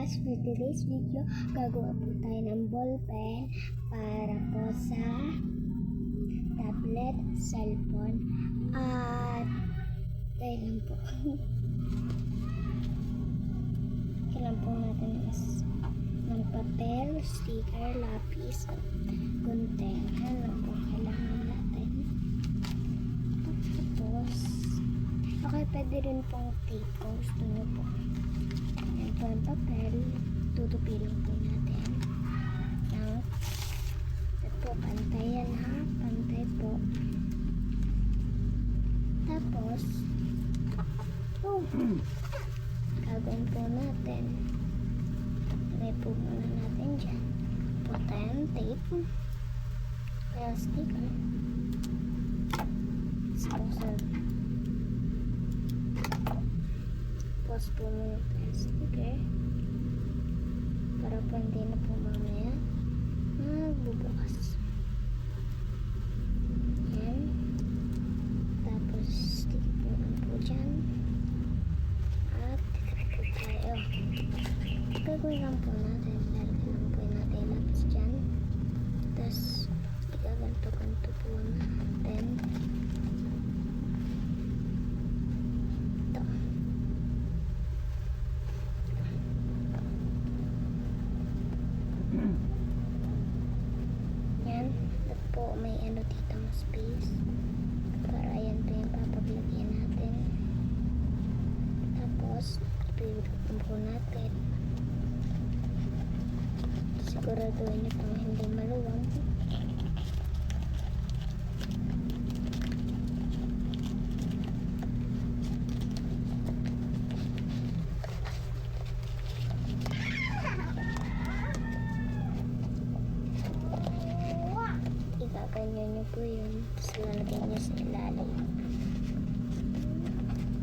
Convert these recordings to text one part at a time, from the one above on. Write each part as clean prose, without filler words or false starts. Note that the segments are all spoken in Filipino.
guys, for today's video, gagawa po tayo ng ball pen para po sa tablet, cellphone, at tayo lang po. Kailangan po natin ng papel, sticker, lapis, gunting. Yan lang po kailangan natin. Tapos, okay, pwede rin pong tape kung gusto nyo po. Yan po ang papel. Tutupilin po natin. Ito po, pantay yan ha. Pantay po. Tapos, gagawin po natin. Lagay po muna natin dyan. Po tayong tape. Kaya sticker. Pause po muna tayo sticker para po hindi na po mamaya magbubukas. Yan. Tapos stick po lang po dyan. At tikap po tayo. Gagawin lang po natin. Lalagyan lang po natin yung lapis dyan. Tapos igaganto-ganto po natin. Yan, at po may ano dito ng space para ayan po yung papaglagyan natin. Tapos ipilagyan po natin, siguraduhin nyo pang hindi maluwang. Ganyan nyo po yun. Tapos lalagay nyo sa ilalim.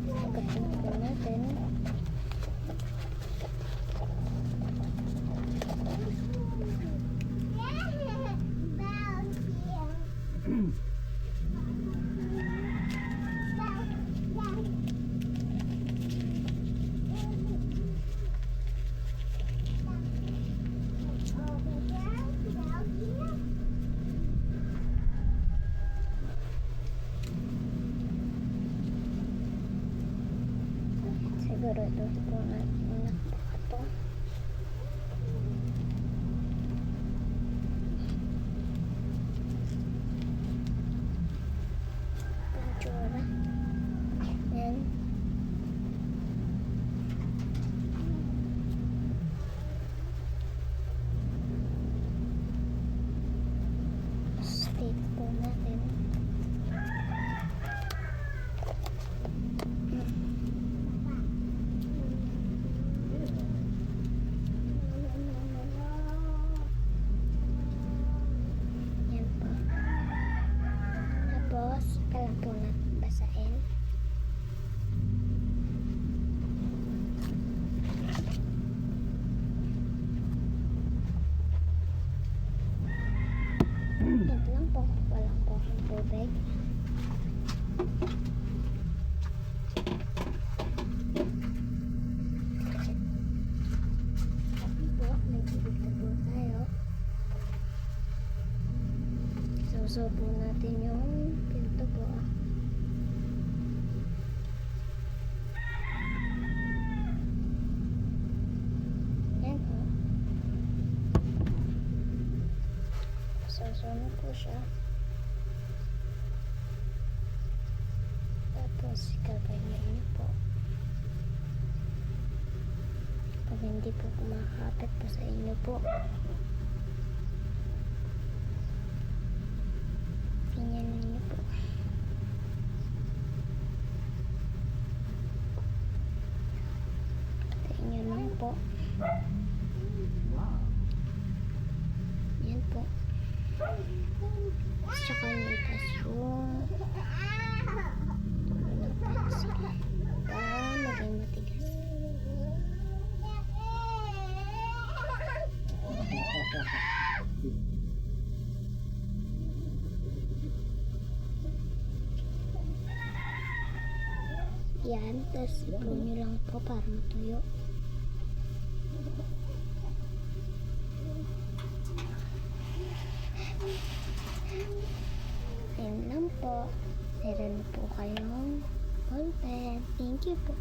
Pagkatapos po natin. Sigurado po natin nakuha ito. Pintura. Yan. Stick po natin. Kailangan po natin basahin. Ito lang po. Walang po akong tubig. Tapos po, may tubig na po tayo. So po natin yung pinto po. Yan po. So na po siya. Tapos gaganyan niyo po. Pag hindi po kumakapit po sa inyo po. Ganyan niyo po. Ganyan lang po. Yan po. Tsaka nitas yung pencil para maging matigas. Yan, tapos ipon nyo lang po para matuyo. po, meron na po kayong ballpen. Thank you po.